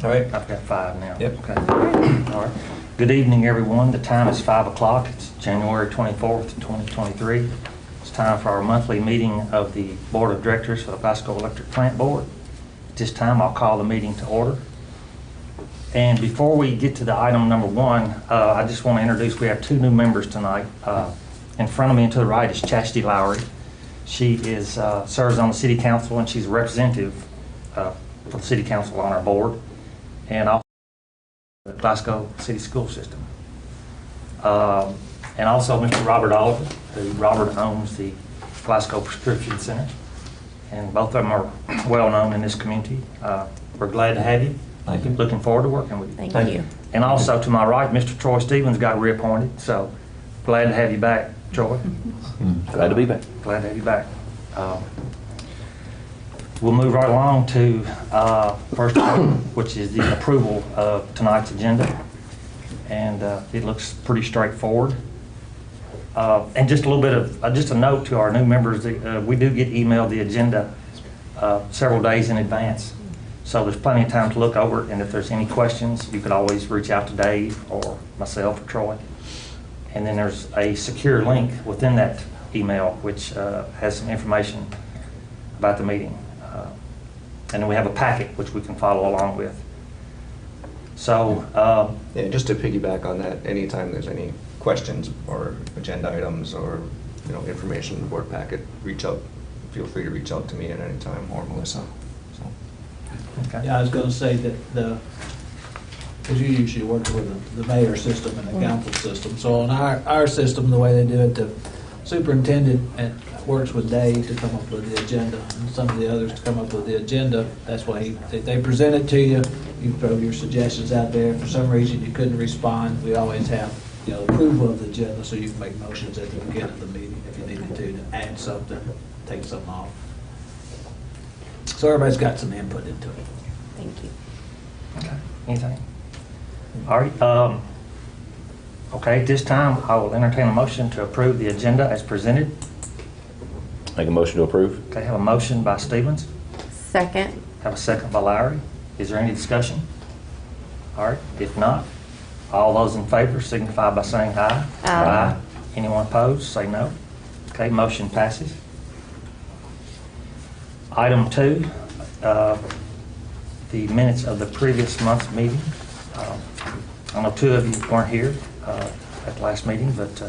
All right. I've got 5 now. Yep. Okay. All right. Good evening, everyone. The time is 5 o'clock. It's January 24th, 2023. It's time for our monthly meeting of the Board of Directors for the Glasgow Electric Plant Board. At this time, I'll call the meeting to order. And before we get to the item number 1, I just want to introduce, we have 2 new members tonight. In front of me and to the right is Chastity Lowry. She is serves on the City Council, and she's a representative for the City Council on our board, and also the Glasgow City School System. And also Mr. Robert Oliver, who Robert owns the Glasgow Prescription Center, and both of them are well known in this community. We're glad to have you. Thank you. Looking forward to working with you. Thank you. And also to my right, Mr. Troy Stevens got reappointed, so glad to have you back, Troy. Glad to be back. Glad to have you back. We'll move right along to first item, which is the approval of tonight's agenda. And it looks pretty straightforward. And just a little bit of, just a note to our new members, that, we do get emailed the agenda several days in advance. So there's plenty of time to look over it, and if there's any questions, you could always reach out to Dave or myself or Troy. And then there's a secure link within that email which has some information about the meeting. And then we have a packet which we can follow along with. So, Yeah, just to piggyback on that, anytime there's any questions or agenda items or, information in the board packet, feel free to reach out to me at any time, or Melissa. So. okay. Yeah, I was going to say that because you usually work with the mayor system and the council system. So on our system, the way they do it, the superintendent works with Dave to come up with the agenda, and some of the others to come up with the agenda. That's why they present it to you. You throw your suggestions out there. If for some reason you couldn't respond, we always have approval of the agenda, so you can make motions at the beginning of the meeting if you needed to add something, take something off. So everybody's got some input into it. Thank you. Okay. Anything? All right. Okay, at this time, I will entertain a motion to approve the agenda as presented. Make a motion to approve. Okay, have a motion by Stevens. Second. Have a second by Lowry. Is there any discussion? All right, if not, all those in favor signify by saying aye. Aye. Anyone opposed, say no. Okay, motion passes. Item 2, the minutes of the previous month's meeting. I know 2 of you weren't here at the last meeting, but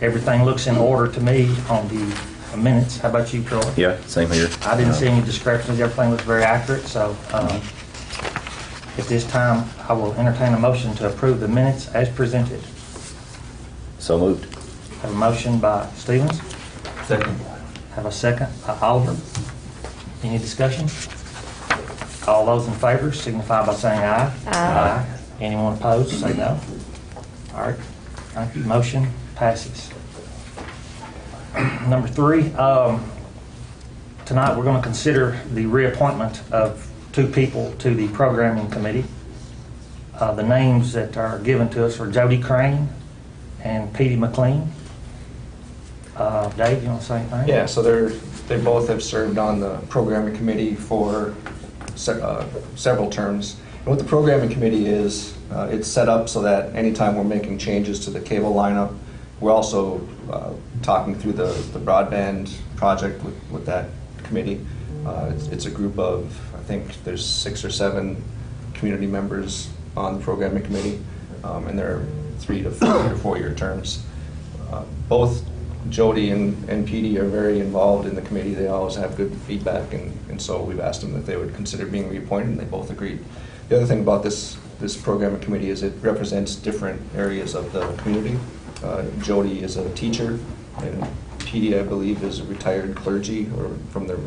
everything looks in order to me on the minutes. How about you, Troy? Yeah, same here. I didn't see any discrepancies. Everything looks very accurate. So at this time, I will entertain a motion to approve the minutes as presented. So moved. Have a motion by Stevens. Second. Have a second by Oliver. Any discussion? All those in favor signify by saying aye. Aye. Anyone opposed, say no. All right. Thank you. Motion passes. Number 3, tonight we're going to consider the reappointment of 2 people to the programming committee. The names that are given to us are Jody Crane and Petey McLean. Dave, you want to say anything? Yeah, so they both have served on the programming committee for several terms. And what the programming committee is, it's set up so that anytime we're making changes to the cable lineup, we're also talking through the broadband project with that committee. It's a group of, I think there's 6 or 7 community members on the programming committee, and they're 3 to 4-year terms. Both Jody and Petey are very involved in the committee. They always have good feedback, and so we've asked them if they would consider being reappointed, and they both agreed. The other thing about this programming committee is it represents different areas of the community. Jody is a teacher, and Petey, I believe, is a retired clergy or from the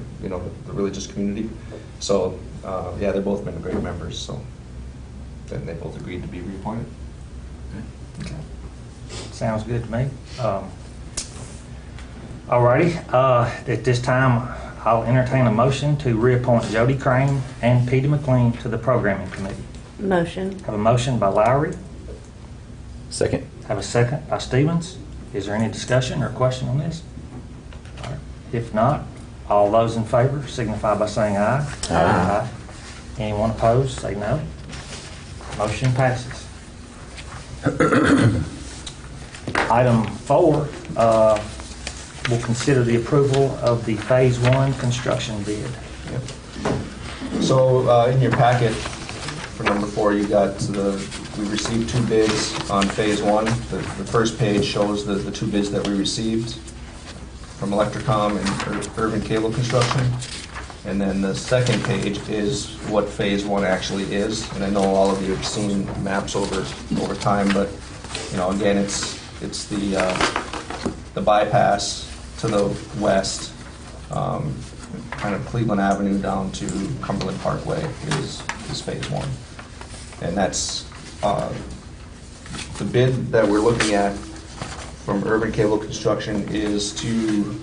religious community. So yeah, they've both been great members. So then they both agreed to be reappointed. Okay. Sounds good to me. All righty. At this time, I'll entertain a motion to reappoint Jody Crane and Petey McLean to the programming committee. Motion. Have a motion by Lowry. Second. Have a second by Stevens. Is there any discussion or question on this? All right. If not, all those in favor signify by saying aye. Aye. Anyone opposed, say no. Motion passes. Item 4, we'll consider the approval of the Phase 1 construction bid. Yep. So in your packet, for number 4, you got we received 2 bids on Phase 1. The first page shows the 2 bids that we received from Electricom and Urban Cable Construction. And then the second page is what Phase 1 actually is. And I know all of you have seen maps over time, but again, it's the bypass to the west, kind of Cleveland Avenue down to Cumberland Parkway is Phase 1. And that's the bid that we're looking at from Urban Cable Construction is to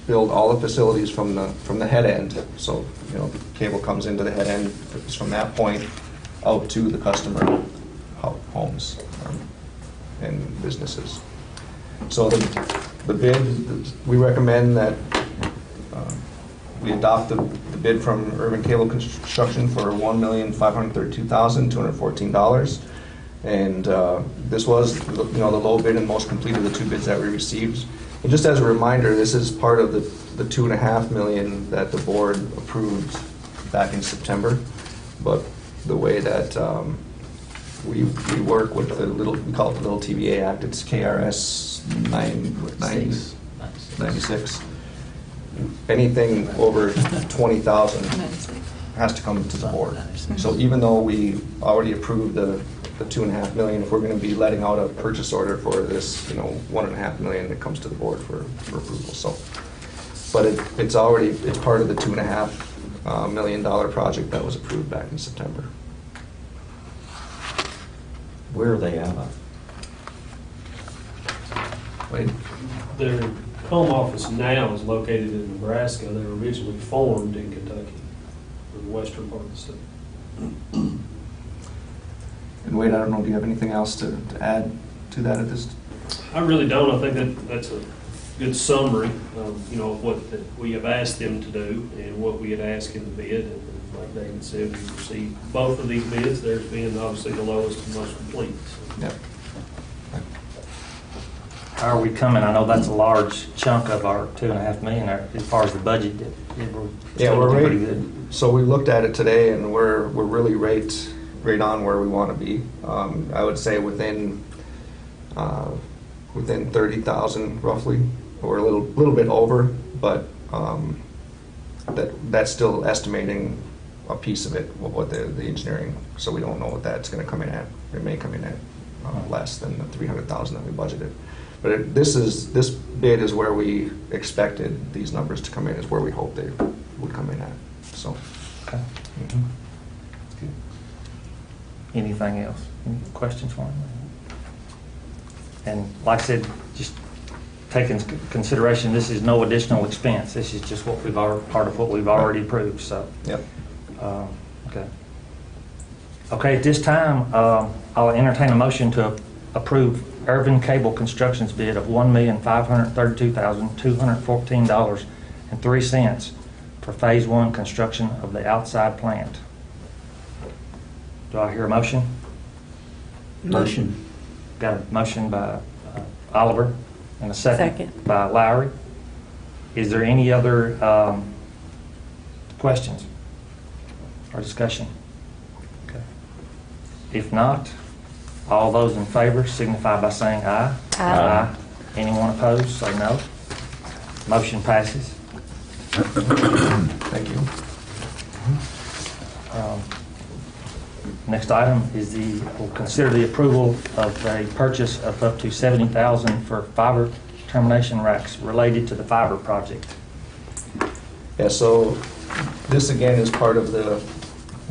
build all the facilities from the head end. So, the cable comes into the head end, it's from that point out to the customer homes and businesses. So the bid, we recommend that we adopt the bid from Urban Cable Construction for $1,532,214. And this was the low bid and most complete of the 2 bids that we received. And just as a reminder, this is part of the $2.5 million that the board approved back in September. But the way that we work with we call it the little TVA Act, it's KRS 96. Anything over 20,000 has to come to the board. So even though we already approved the $2.5 million, if we're going to be letting out a purchase order for this, $1.5 million, it comes to the board for approval. So, but it's part of the $2.5 million project that was approved back in September. Where are they out of? Wait, Their home office now is located in Nebraska. They were originally formed in Kentucky, in the western part of the state. and Wade, I don't know, do you have anything else to add to that at this? I really don't. I think that's a good summary of, what we have asked them to do and what we had asked in the bid. And like David said, we received both of these bids, theirs being obviously the lowest and most complete. So. Yep. How are we coming? I know that's a large chunk of our $2.5 million as far as the budget. We're pretty good. So we looked at it today, and we're really right on where we want to be. I would say within 30,000 roughly, or a little bit over, but that's still estimating a piece of it, what the engineering. So we don't know what that's going to come in at. It may come in at less than the 300,000 that we budgeted. But this bid is where we expected these numbers to come in, is where we hoped they would come in at. So. Okay. Good. Anything else? Any questions for me? And like I said, just take into consideration, this is no additional expense. This is just what part of what we've already approved. So. Yep. Okay. Okay. At this time, I'll entertain a motion to approve Urban Cable Construction's bid of $1,532,214.03 for Phase 1 construction of the outside plant. Do I hear a motion? Motion. Got a motion by Oliver and a second Second. by Lowry. Is there any other questions or discussion? Okay. If not, all those in favor signify by saying aye. Aye. Anyone opposed, say no. Motion passes. Thank you. Next item is we'll consider the approval of a purchase of up to $70,000 for fiber termination racks related to the fiber project. Yeah, so this again is part of the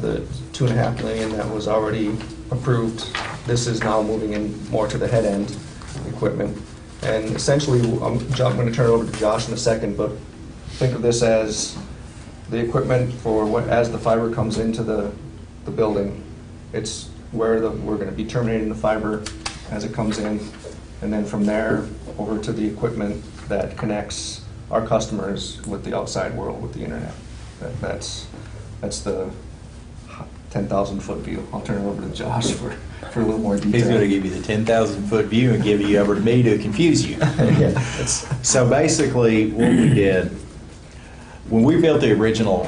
$2.5 million that was already approved. This is now moving in more to the head end equipment. And essentially, I'm going to turn it over to Josh in a second, but think of this as the equipment for as the fiber comes into the building. It's where we're going to be terminating the fiber as it comes in, and then from there over to the equipment that connects our customers with the outside world, with the internet. That's the 10,000-foot view. I'll turn it over to Josh for a little more detail. He's going to give you the 10,000-foot view and give you over to me to confuse you. Yeah, that's- So basically, what we did, when we built the original,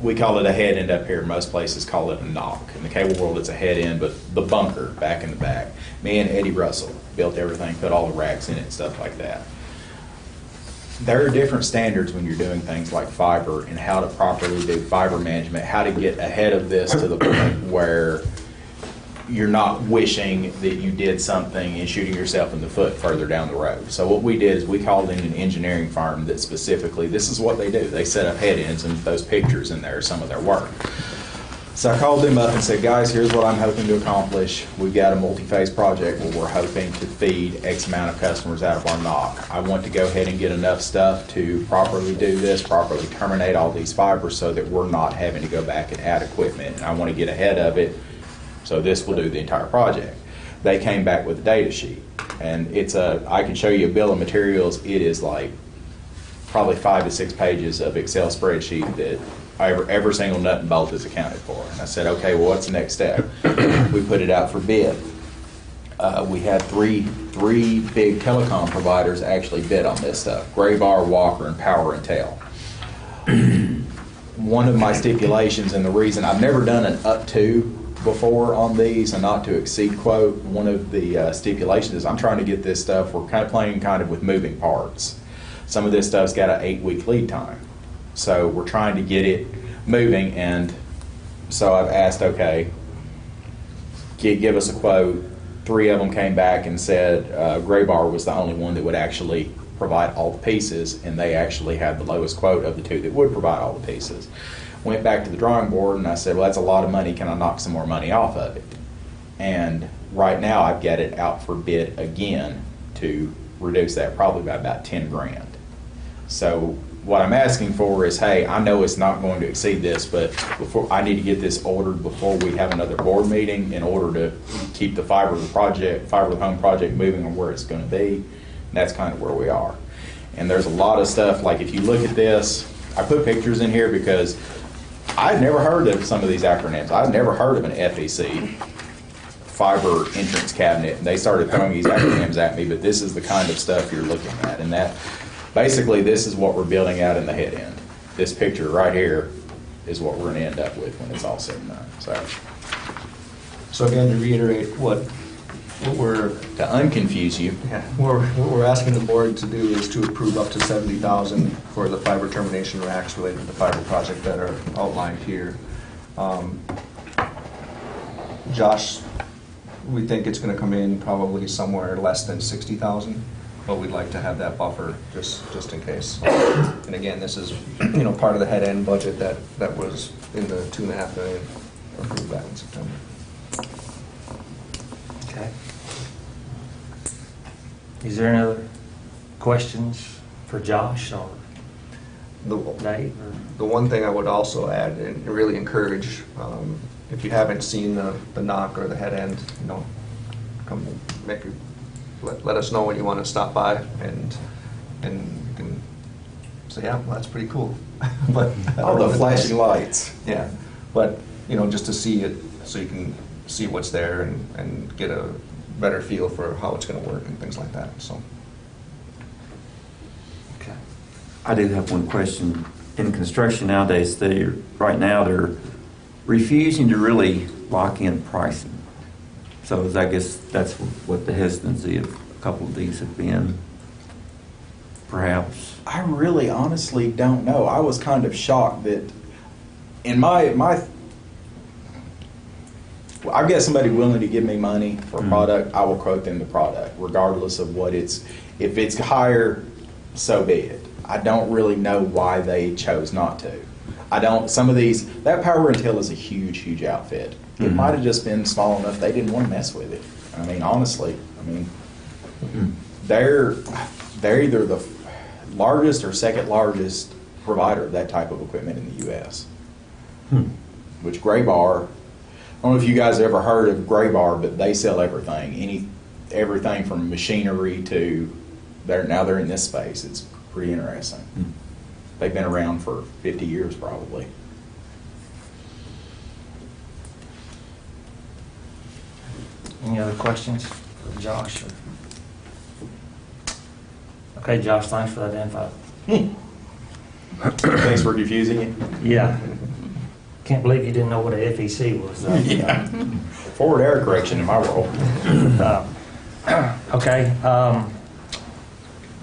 we call it a head end up here. Most places call it a knock. In the cable world, it's a head end, but the bunker back in the back. Me and Eddie Russell built everything, put all the racks in it and stuff like that. There are different standards when you're doing things like fiber and how to properly do fiber management, how to get ahead of this to the point where you're not wishing that you did something and shooting yourself in the foot further down the road. So what we did is we called in an engineering firm that specifically, this is what they do. They set up head ends, and those pictures in there are some of their work. So I called them up and said, guys, here's what I'm hoping to accomplish. We've got a multi-phase project where we're hoping to feed X amount of customers out of our knock. I want to go ahead and get enough stuff to properly do this, properly terminate all these fibers so that we're not having to go back and add equipment. And I want to get ahead of it, so this will do the entire project. They came back with a data sheet, and I can show you a bill of materials. It is like probably 5 to 6 pages of Excel spreadsheet that every single nut and bolt is accounted for. And I said, okay, well, what's the next step? We put it out for bid. We had three big telecom providers actually bid on this stuff: Graybar, Walker, and Power and Tel. One of my stipulations, and the reason I've never done an up to before on these, a not to exceed quote, one of the stipulations is I'm trying to get this stuff, we're kind of playing with moving parts. Some of this stuff's got an 8-week lead time. So we're trying to get it moving, and so I've asked, okay, give us a quote. 3 of them came back and said Graybar was the only one that would actually provide all the pieces, and they actually had the lowest quote of the 2 that would provide all the pieces. Went back to the drawing board and I said, well, that's a lot of money. Can I knock some more money off of it? And right now I've got it out for bid again to reduce that probably by about 10 grand. So what I'm asking for is, hey, I know it's not going to exceed this, but I need to get this ordered before we have another board meeting in order to keep the fiber of the home project moving on where it's going to be. And that's kind of where we are. And there's a lot of stuff, like if you look at this, I put pictures in here because I'd never heard of some of these acronyms. I'd never heard of an FEC, fiber entrance cabinet, and they started throwing these acronyms at me, but this is the kind of stuff you're looking at. And that, basically, this is what we're building out in the head end. This picture right here is what we're going to end up with when it's all said and done. So again, to reiterate what we're To unconfuse you, what we're asking the board to do is to approve up to $70,000 for the fiber termination racks related to the fiber project that are outlined here. Josh, we think it's going to come in probably somewhere less than $60,000, but we'd like to have that buffer just in case. And again, this is part of the head end budget that was in the $2.5 million approved back in September. Okay. Is there any other questions for Josh or Dave? The one thing I would also add and really encourage, if you haven't seen the knock or the head end, come let us know when you want to stop by, and you can say, yeah, well, that's pretty cool. But all the flashing lights. Yeah, but just to see it, so you can see what's there and get a better feel for how it's going to work and things like that. So. Okay. I do have one question. In construction nowadays, right now they're refusing to really lock in pricing. So I guess that's what the hesitancy of a couple of these have been, perhaps. I really honestly don't know. I was kind of shocked that in my I've got somebody willing to give me money for a product, I will quote them the product, regardless of what it's. If it's higher, so be it. I don't really know why they chose not to. Some of these, that Power and Tel is a huge, huge outfit. It might have just been small enough they didn't want to mess with it. I mean, honestly, they're either the largest or second largest provider of that type of equipment in the U.S. Which Graybar, I don't know if you guys have ever heard of Graybar, but they sell everything. Everything from machinery to they're in this space. It's pretty interesting. They've been around for 50 years probably. Any other questions for Josh? Okay, Josh, thanks for that info. Thanks for diffusing it. Yeah. Can't believe you didn't know what a FEC was. Yeah. Forward error correction in my world. Okay.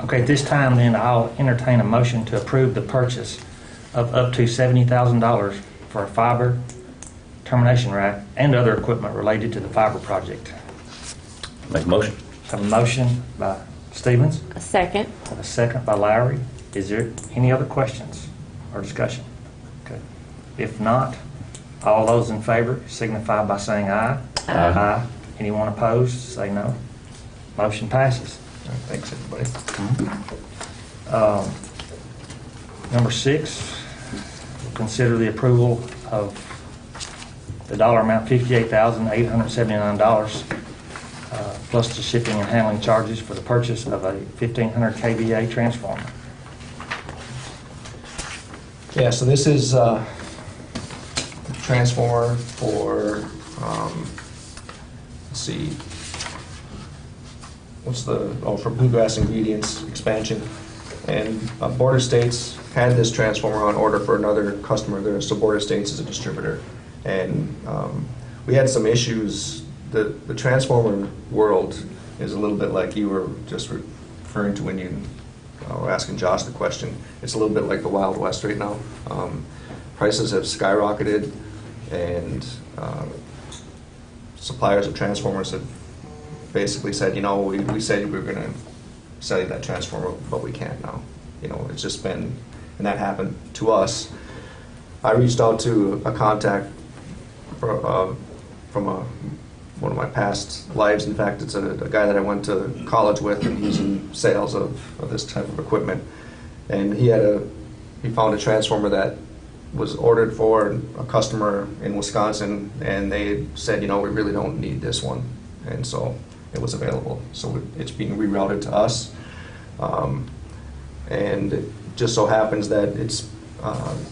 Okay, at this time then, I'll entertain a motion to approve the purchase of up to $70,000 for a fiber termination rack and other equipment related to the fiber project. Make a motion. Have a motion by Stevens, A second. have a second by Lowry. Is there any other questions or discussion? Okay. If not, all those in favor signify by saying aye. Aye. Anyone opposed, say no. Motion passes. Thanks, everybody. Number 6, consider the approval of the dollar amount $58,879 plus the shipping and handling charges for the purchase of a 1,500 kVA transformer. Yeah, so this is a transformer for, let's see, for Bluegrass Ingredients expansion. And Border States had this transformer on order for another customer there, so Border States is a distributor. And we had some issues. The transformer world is a little bit like you were just referring to when you were asking Josh the question. It's a little bit like the Wild West right now. Prices have skyrocketed, and suppliers of transformers have basically said, we said we were going to sell you that transformer, but we can't now. It's just been, and that happened to us. I reached out to a contact from one of my past lives. In fact, it's a guy that I went to college with, and he's in sales of this type of equipment. And he found a transformer that was ordered for a customer in Wisconsin, and they said, we really don't need this one. And so it was available. So it's being rerouted to us. And it just so happens that it's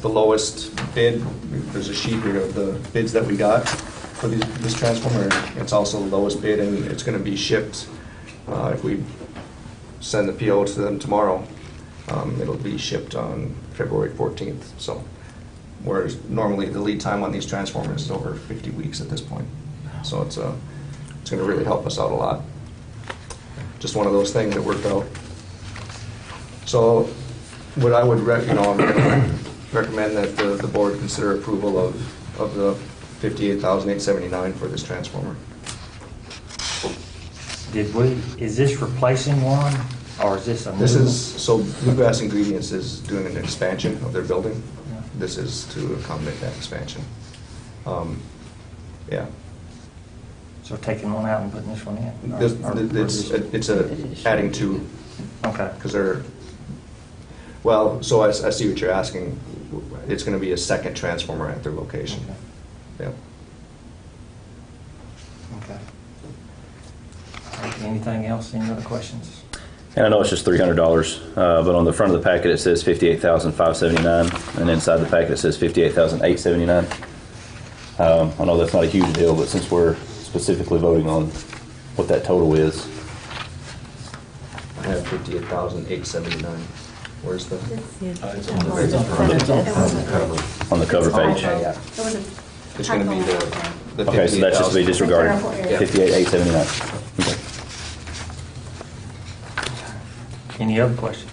the lowest bid. There's a sheet here of the bids that we got for this transformer. It's also the lowest bid, and it's going to be shipped. If we send the PO to them tomorrow, it'll be shipped on February 14th. So, whereas normally the lead time on these transformers is over 50 weeks at this point. So it's going to really help us out a lot. Just one of those things that worked out. So, what I would recommend that the board consider approval of the $58,879 for this transformer. Is this replacing one, or is this a new one? So Bluegrass Ingredients is doing an expansion of their building. Yeah. This is to accommodate that expansion. Yeah. So taking one out and putting this one in? It's adding two, Okay. because so I see what you're asking. It's going to be a second transformer at their location. Okay. Yeah. Okay. Anything else? Any other questions? And I know it's just $300, but on the front of the packet it says $58,579, and inside the packet it says $58,879. I know that's not a huge deal, but since we're specifically voting on what that total is, I have $58,879. Where's the? on the cover page. Yeah. It's going to be the Okay, so that should be 58,000. disregarded. Yeah. 58,879. Okay. Any other questions?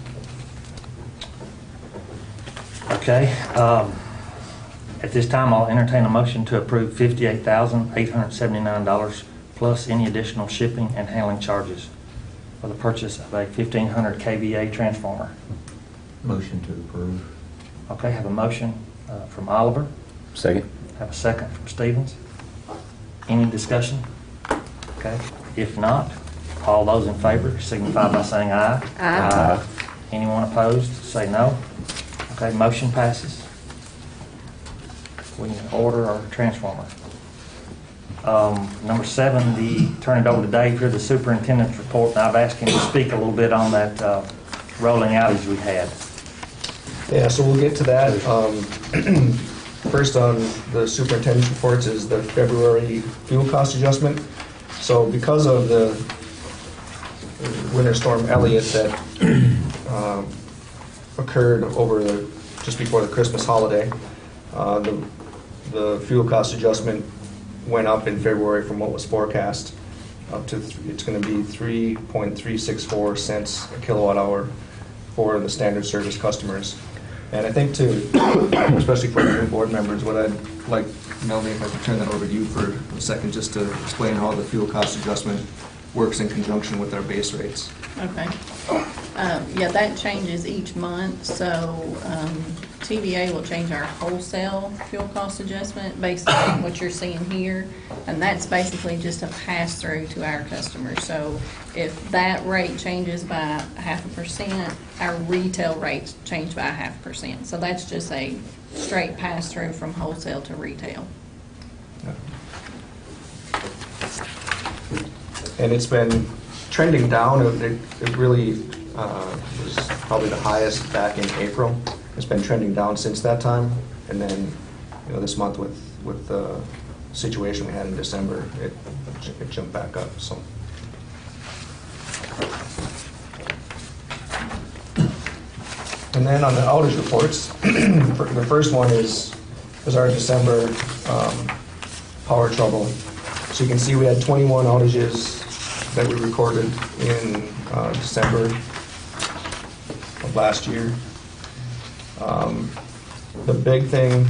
Okay. At this time, I'll entertain a motion to approve $58,879 plus any additional shipping and handling charges for the purchase of a 1,500 kVA transformer. Motion to approve. Okay, have a motion from Oliver. Second. Have a second from Stevens. Any discussion? Okay. If not, all those in favor signify by saying aye. Aye. Anyone opposed, say no. Okay, motion passes. We can order our transformer. Number 7, turn it over to Dave here, the superintendent's report. And I've asked him to speak a little bit on that rolling outage we had. Yeah, so we'll get to that. First on the superintendent's reports is the February fuel cost adjustment. So because of the Winter Storm Elliott that occurred just before the Christmas holiday, the fuel cost adjustment went up in February from what was forecast up to, it's going to be 3.364 cents a kilowatt hour for the standard service customers. And I think especially for the new board members, what I'd like, Melvin, if I could turn that over to you for a second, just to explain how the fuel cost adjustment works in conjunction with our base rates. Okay. Yeah, that changes each month, so TVA will change our wholesale fuel cost adjustment based on what you're seeing here, and that's basically just a pass-through to our customers. So if that rate changes by 0.5%, our retail rates change by 0.5%. So that's just a straight pass-through from wholesale to retail. And it's been trending down. It really was probably the highest back in April. It's been trending down since that time, and then this month with the situation we had in December, it jumped back up. So. And then on the outage reports, the first one is our December power trouble. So you can see we had 21 outages that we recorded in December of last year. The big thing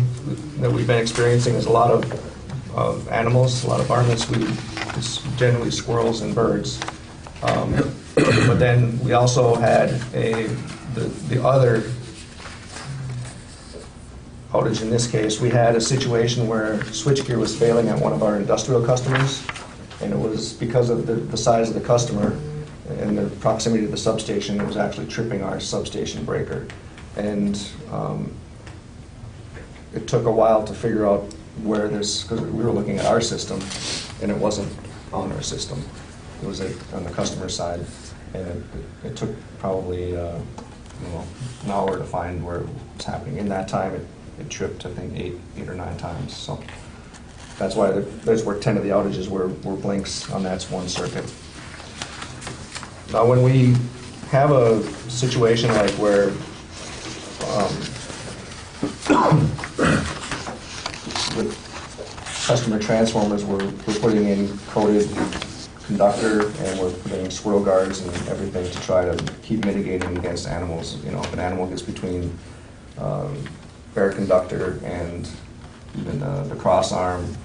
that we've been experiencing is a lot of animals, a lot of varmints. It's generally squirrels and birds. But then we also had the other outage. In this case, we had a situation where switchgear was failing at one of our industrial customers, and it was because of the size of the customer and the proximity to the substation. It was actually tripping our substation breaker, and it took a while to figure out where this, because we were looking at our system and it wasn't on our system. It was on the customer side, and it took probably an hour to find where it was happening. In that time, it tripped, I think, eight or nine times. So that's why there's where 10 of the outages were blinks on that one circuit. Now, when we have a situation like where with customer transformers, we're putting in coated conductor and we're putting squirrel guards and everything to try to keep mitigating against animals. If an animal gets between bare conductor and even the cross arm,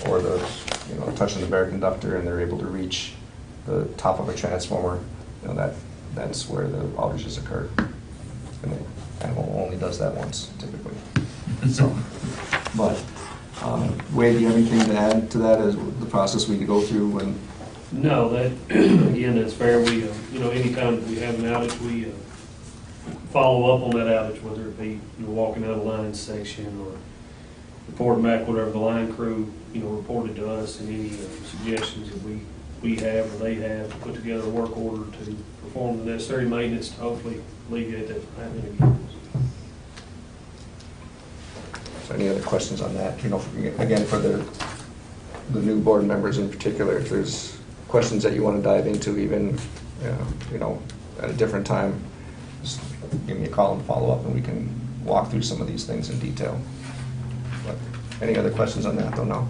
or touching the bare conductor and they're able to reach the top of a transformer, that's where the outages occur. And the animal only does that once, typically. So, but Wade, do you have anything to add to that as the process we go through when? No, that again, that's fair. We, anytime that we have an outage, we follow up on that outage, whether it be walking out of the line section or reporting back whatever the line crew reported to us, and any suggestions that we have or they have to put together a work order to perform the necessary maintenance to hopefully alleviate that from happening again. So any other questions on that? Again, for the new board members in particular, if there's questions that you want to dive into, even at a different time, just give me a call and follow up, and we can walk through some of these things in detail. But any other questions on that, though? No.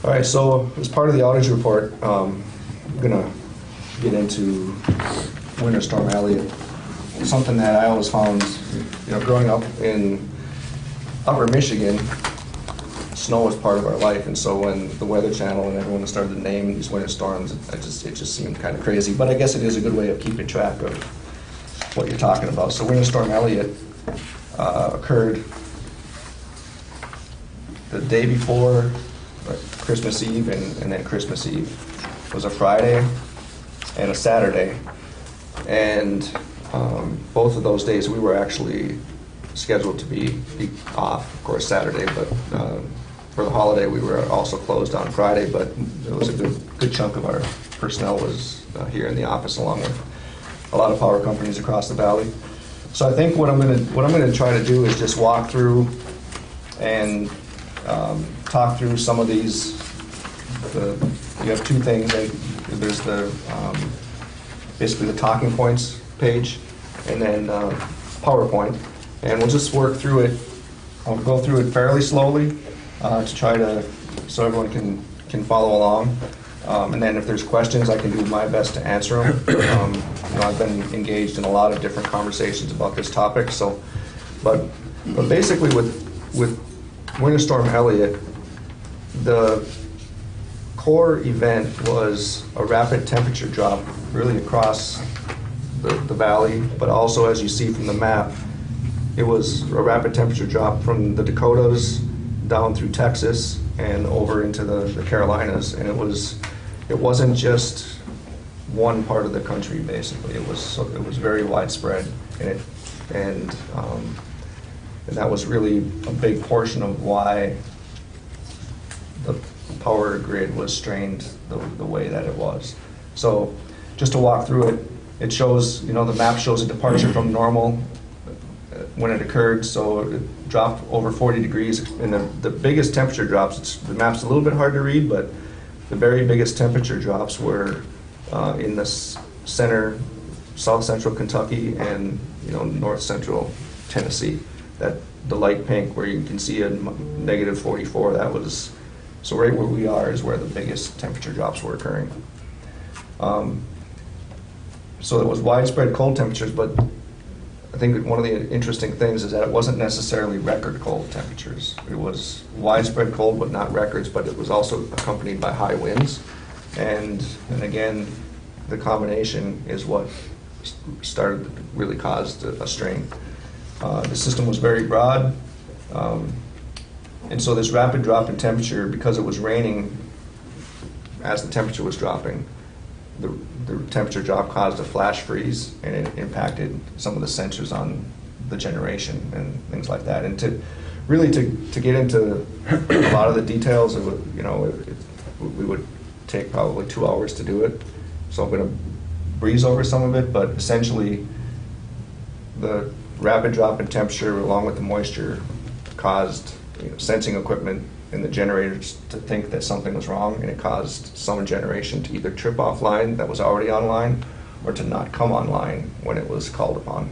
All right. So as part of the outage report, I'm gonna get into Winter Storm Elliott. Something that I always found, growing up in Upper Michigan, snow was part of our life, and so when the Weather Channel and everyone started to name these winter storms, it just seemed kind of crazy. But I guess it is a good way of keeping track of what you're talking about. So Winter Storm Elliott occurred the day before Christmas Eve, and then Christmas Eve. It was a Friday and a Saturday, and both of those days we were actually scheduled to be off, of course, Saturday, but for the holiday we were also closed on Friday, but it was a good chunk of our personnel was here in the office, along with a lot of power companies across the valley. So I think what I'm going to try to do is just walk through and talk through some of these. You have two things. There's the basically the talking points page, and then PowerPoint, and we'll just work through it. I'll go through it fairly slowly to try to so everyone can follow along. And then if there's questions, I can do my best to answer them. I've been engaged in a lot of different conversations about this topic. So, but basically with Winter Storm Elliott, the core event was a rapid temperature drop really across the valley, but also, as you see from the map, it was a rapid temperature drop from the Dakotas down through Texas and over into the Carolinas, and it wasn't just one part of the country. Basically, it was very widespread, and that was really a big portion of why the power grid was strained the way that it was. So, just to walk through it, it shows, the map shows a departure from normal when it occurred, so it dropped over 40 degrees, and the biggest temperature drops, the map's a little bit hard to read, but the very biggest temperature drops were in the center, south central Kentucky, and north central Tennessee. That the light pink where you can see a negative 44, that was, so right where we are is where the biggest temperature drops were occurring. So it was widespread cold temperatures, but I think that one of the interesting things is that it wasn't necessarily record cold temperatures. It was widespread cold, but not records, but it was also accompanied by high winds. And again, the combination is what really caused a strain. The system was very broad, and so this rapid drop in temperature, because it was raining as the temperature was dropping, the temperature drop caused a flash freeze, and it impacted some of the sensors on the generation and things like that. And to get into a lot of the details, we would take probably 2 hours to do it. So I'm going to breeze over some of it, but essentially the rapid drop in temperature along with the moisture caused sensing equipment and the generators to think that something was wrong, and it caused some generation to either trip offline that was already online or to not come online when it was called upon.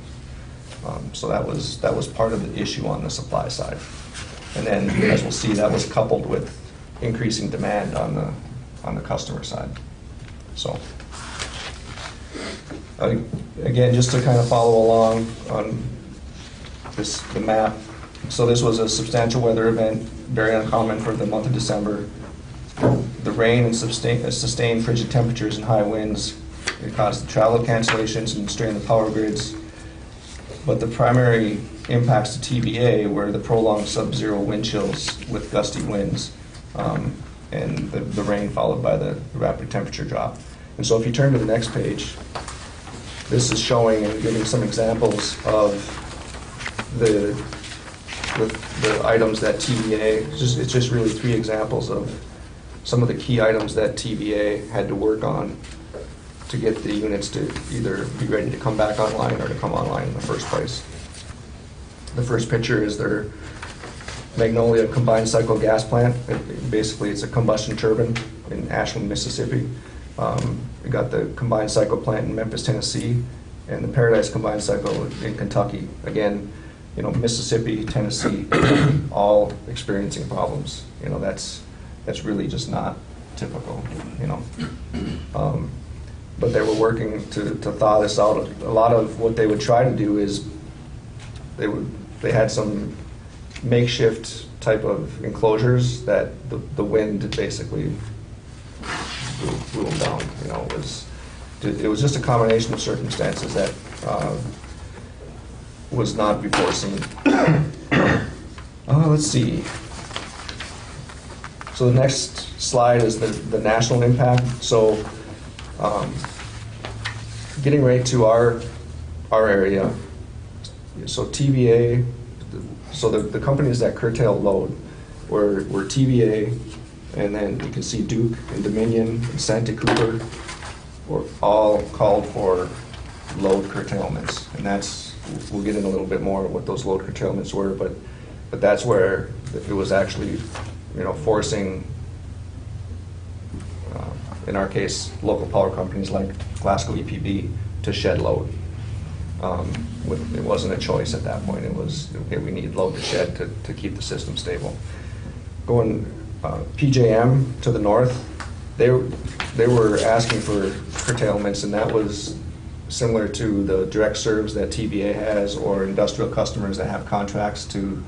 So that was part of the issue on the supply side. And then, as we'll see, that was coupled with increasing demand on the customer side. So again, just to kind of follow along on the map. So this was a substantial weather event, very uncommon for the month of December. The rain and sustained frigid temperatures and high winds, it caused travel cancellations and strained the power grids. But the primary impacts to TVA were the prolonged sub-zero wind chills with gusty winds, and the rain followed by the rapid temperature drop. And so if you turn to the next page, this is showing and giving some examples of the items that TVA, it's just really 3 examples of some of the key items that TVA had to work on to get the units to either be ready to come back online or to come online in the first place. The first picture is their Magnolia combined cycle gas plant. Basically, it's a combustion turbine in Ashland, Mississippi. We got the combined cycle plant in Memphis, Tennessee, and the Paradise combined cycle in Kentucky. Again, Mississippi, Tennessee, all experiencing problems. That's really just not typical. But they were working to thaw this out. A lot of what they would try to do is they had some makeshift type of enclosures that the wind basically blew them down. It was just a combination of circumstances that was not before seen. Let's see. So the next slide is the national impact. So getting right to our area. So TVA, so the companies that curtail load were TVA, and then you can see Duke and Dominion and Santa Cooper were all called for load curtailments. And we'll get in a little bit more what those load curtailments were, but that's where it was actually, forcing, in our case, local power companies like Glasgow EPB to shed load. It wasn't a choice at that point. It was, okay, we need load to shed to keep the system stable. Going PJM to the north, they were asking for curtailments, and that was similar to the direct serves that TVA has, or industrial customers that have contracts to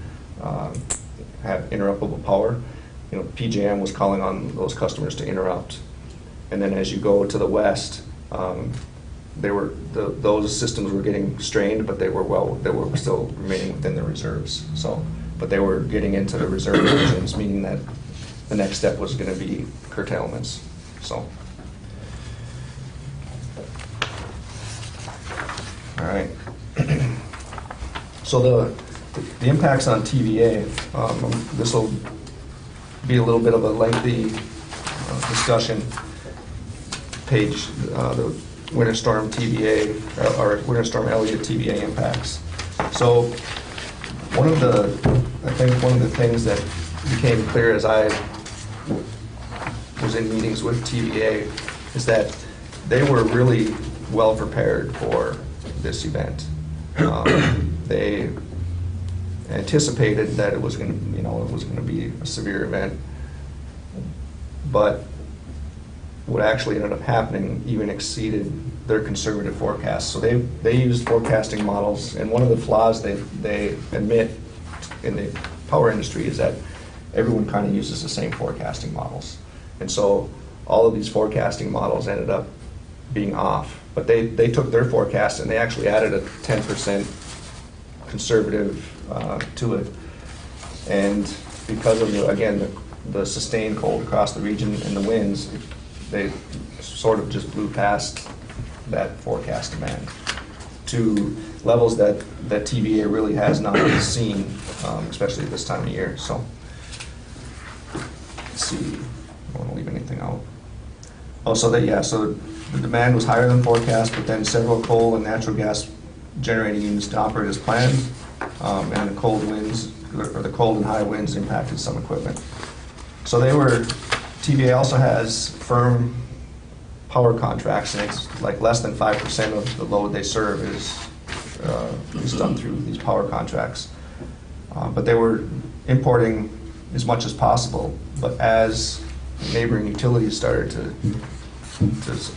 have interruptible power. PJM was calling on those customers to interrupt. And then as you go to the west, those systems were getting strained, but they were still remaining within the reserves. But they were getting into the reserve regions, meaning that the next step was going to be curtailments. All right. So the impacts on TVA, this will be a little bit of a lengthy discussion. Page, the Winter Storm TVA, or Winter Storm Elliott TVA impacts. So one of the things that became clear as I was in meetings with TVA is that they were really well prepared for this event. They anticipated that it was going to be a severe event, but what actually ended up happening even exceeded their conservative forecasts. So they used forecasting models, and one of the flaws they admit in the power industry is that everyone kind of uses the same forecasting models. And so all of these forecasting models ended up being off. But they took their forecast and they actually added a 10% conservative to it. And because of, the sustained cold across the region and the winds, they sort of just blew past that forecast demand to levels that TVA really has not seen, especially this time of year. So let's see, I don't want to leave anything out. So the demand was higher than forecast, but then several coal and natural gas generating units to operate as planned, and the cold and high winds impacted some equipment. So TVA also has firm power contracts, and it's like less than 5% of the load they serve is done through these power contracts. But they were importing as much as possible. But as neighboring utilities started to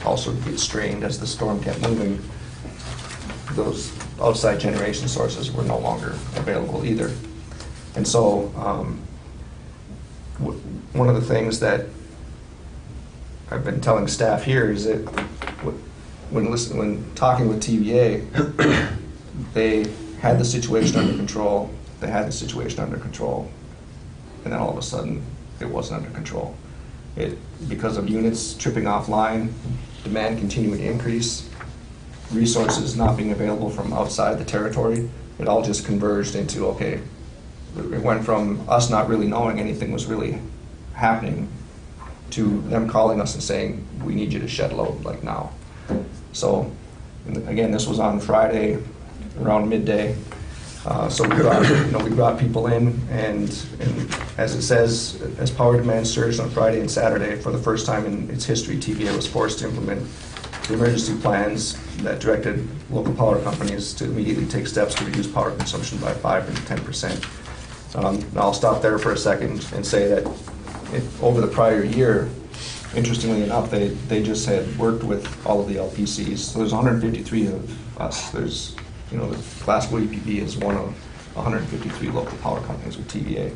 also get strained as the storm kept moving, those outside generation sources were no longer available either. And so one of the things that I've been telling staff here is that when talking with TVA, they had the situation under control, and then all of a sudden it wasn't under control. Because of units tripping offline, demand continuing to increase, resources not being available from outside the territory, it all just converged into, okay, it went from us not really knowing anything was really happening to them calling us and saying, we need you to shed load like now. So again, this was on Friday around midday. So we brought people in, and as it says, as power demand surged on Friday and Saturday, for the first time in its history, TVA was forced to implement the emergency plans that directed local power companies to immediately take steps to reduce power consumption by 5 and 10%. I'll stop there for a second and say that over the prior year, interestingly enough, they just had worked with all of the LPCs. So there's 153 of us. There's, the Glasgow EPB is one of 153 local power companies with TVA.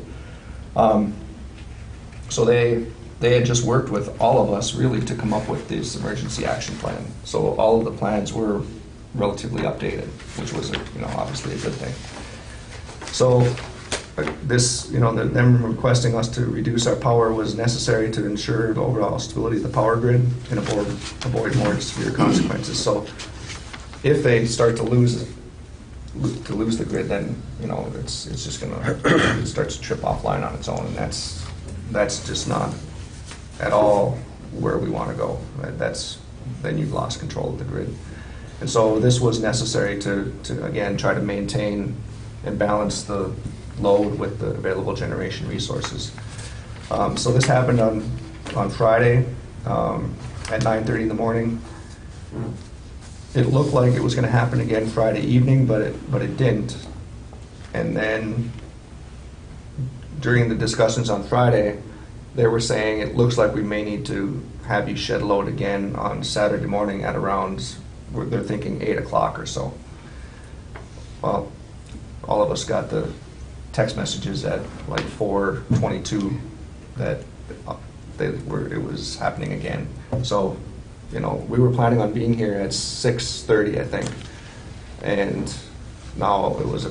So they had just worked with all of us really to come up with this emergency action plan. So all of the plans were relatively updated, which was obviously a good thing. So them requesting us to reduce our power was necessary to ensure the overall stability of the power grid and avoid more severe consequences. So if they start to lose the grid, then it's just it starts to trip offline on its own, and that's just not at all where we want to go. Then you've lost control of the grid. And so this was necessary to again try to maintain and balance the load with the available generation resources. So this happened on Friday at 9:30 in the morning. It looked like it was going to happen again Friday evening, but it didn't. And then during the discussions on Friday, they were saying it looks like we may need to have you shed load again on Saturday morning at around, they're thinking 8 o'clock or so. Well, all of us got the text messages at like 4:22 that it was happening again. So, you know, we were planning on being here at 6:30, I think, and now it was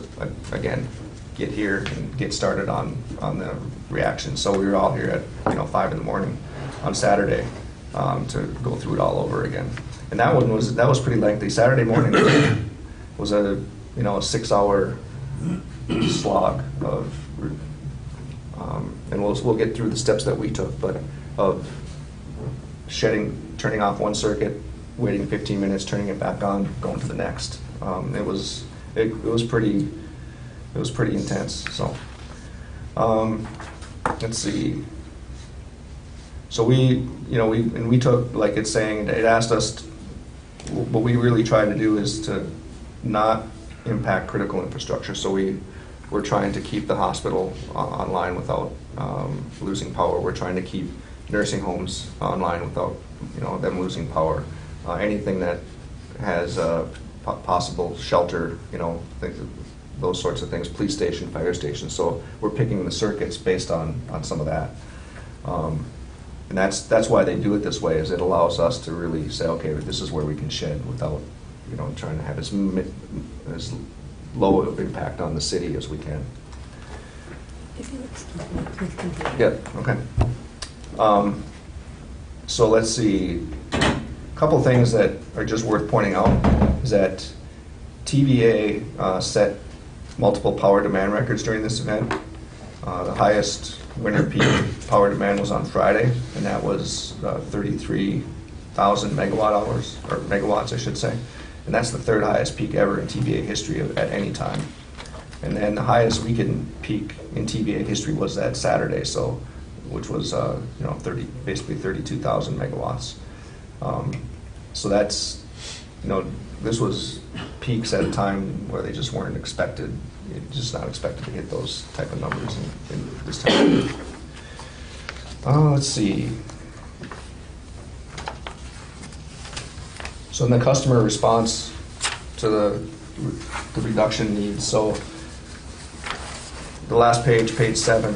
again get here and get started on the reaction. So we were all here at 5 in the morning on Saturday to go through it all over again. And that was pretty lengthy. Saturday morning was a 6-hour slog of, and we'll get through the steps that we took, but of turning off one circuit, waiting 15 minutes, turning it back on, going to the next. It was pretty intense. So let's see. So we took, like it's saying, it asked us, what we really try to do is to not impact critical infrastructure. So we're trying to keep the hospital online without losing power. We're trying to keep nursing homes online without them losing power. Anything that has possible shelter, those sorts of things, police station, fire station. So we're picking the circuits based on some of that. And that's why they do it this way, is it allows us to really say, okay, this is where we can shed without trying to have as low of impact on the city as we can. If you please continue. Yeah, okay. So let's see. A couple things that are just worth pointing out is that TVA set multiple power demand records during this event. The highest winter peak power demand was on Friday, and that was 33,000 megawatt hours, or megawatts, I should say. And that's the third highest peak ever in TVA history at any time. And then the highest weekend peak in TVA history was that Saturday, which was basically 32,000 megawatts. So that's this was peaks at a time where they just weren't expected. Just not expected to hit those type of numbers in this time. Let's see. So in the customer response to the reduction needs, so the last page, page 7,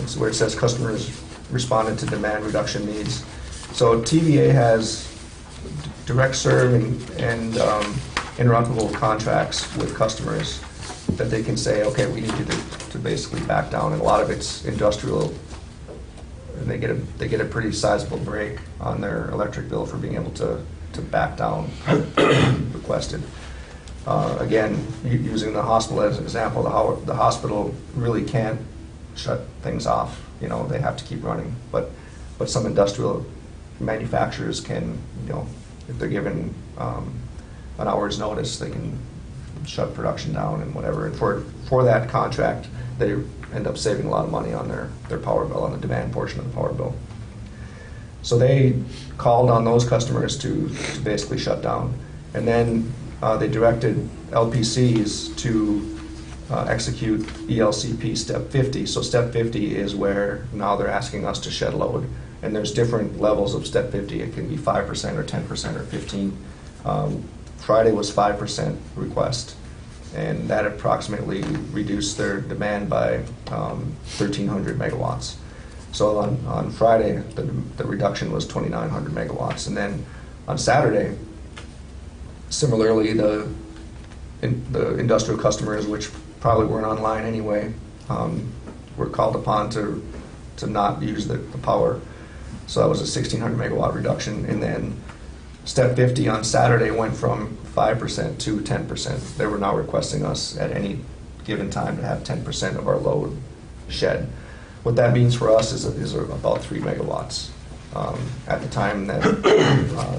is where it says customers responded to demand reduction needs. So TVA has direct serve and interruptible contracts with customers that they can say, okay, we need you to basically back down. And a lot of it's industrial, and they get a pretty sizable break on their electric bill for being able to back down requested. Again, using the hospital as an example, the hospital really can't shut things off. They have to keep running. But some industrial manufacturers can, if they're given an hour's notice, they can shut production down and whatever. And for that contract, they end up saving a lot of money on their power bill, on the demand portion of the power bill. So they called on those customers to basically shut down. And then they directed LPCs to execute ELCP Step 50. So Step 50 is where now they're asking us to shed load. And there's different levels of Step 50. It can be 5% or 10% or 15%. Friday was 5% request, and that approximately reduced their demand by 1,300 megawatts. So on Friday, the reduction was 2,900 megawatts. And then on Saturday, similarly, the industrial customers, which probably weren't online anyway, were called upon to not use the power. So that was a 1,600 megawatt reduction. And then Step 50 on Saturday went from 5% to 10%. They were now requesting us at any given time to have 10% of our load shed. What that means for us is about 3 megawatts. At the time that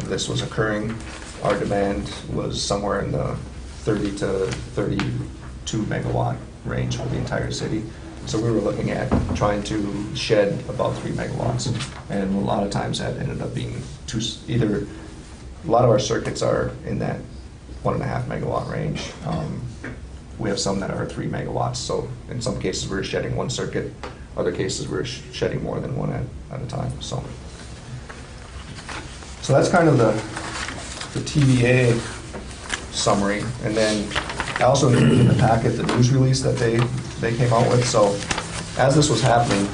this was occurring, our demand was somewhere in the 30 to 32 megawatt range for the entire city. So we were looking at trying to shed about 3 megawatts. And a lot of times that ended up being either, a lot of our circuits are in that 1.5 megawatt range. We have some that are 3 megawatts. So in some cases we're shedding one circuit, other cases we're shedding more than one at a time. So that's kind of the TVA summary. And then I also included in the packet the news release that they came out with. So as this was happening,